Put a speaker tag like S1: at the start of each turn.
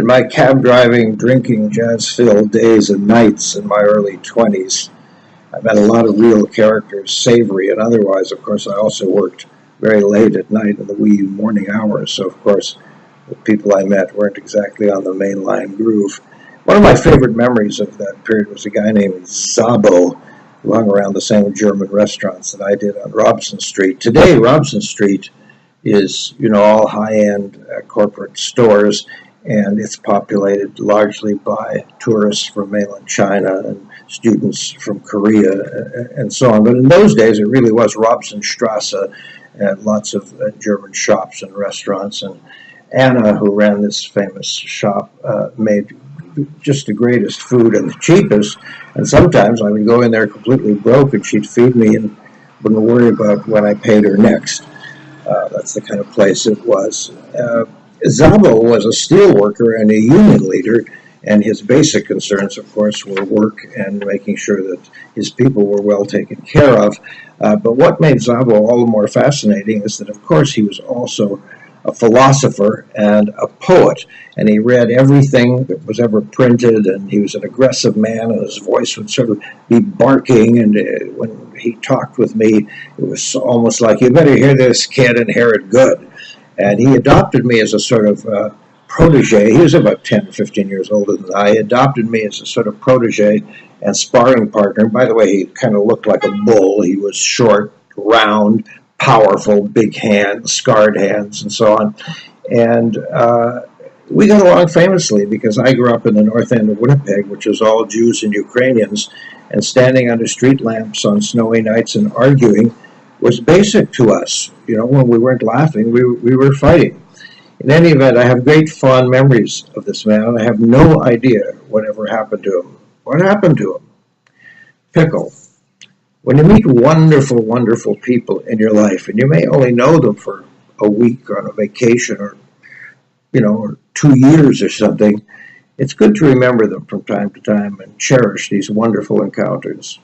S1: In my cab driving, drinking, jazz-filled days and nights in my early 20s, I met a lot of real characters, savory and otherwise. Of course, I also worked very late at night in the wee morning hours, so of course the people I met weren't exactly on the mainline groove. One of my favorite memories of that period was a guy named Szabo, who hung around the same German restaurants that I did on Robson Street. Today, Robson Street is, all high-end corporate stores, and it's populated largely by tourists from mainland China and students from Korea and so on. But in those days, it really was Robsonstrasse and lots of German shops and restaurants. And Anna, who ran this famous shop, made just the greatest food and the cheapest. And sometimes I would go in there completely broke, and she'd feed me and wouldn't worry about when I paid her next. That's the kind of place it was. Szabo was a steel worker and a union leader, and his basic concerns, of course, were work and making sure that his people were well taken care of. But what made Szabo all the more fascinating is that, of course, he was also a philosopher and a poet, and he read everything that was ever printed, and he was an aggressive man, and his voice would sort of be barking, and when he talked with me, it was almost like, you better hear this, kid, and hear it good. And he adopted me as a sort of protege. He was about 10 or 15 years older than I. He adopted me as a sort of protege and sparring partner. And by the way, he kind of looked like a bull. He was short, round, powerful, big hands, scarred hands, and so on. And we got along famously because I grew up in the north end of Winnipeg, which was all Jews and Ukrainians, and standing under street lamps on snowy nights and arguing was basic to us. When we weren't laughing, we were fighting. In any event, I have great fond memories of this man, and I have no idea whatever happened to him. What happened to him? Pickle. When you meet wonderful, wonderful people in your life, and you may only know them for a week on a vacation or 2 years or something, it's good to remember them from time to time and cherish these wonderful encounters.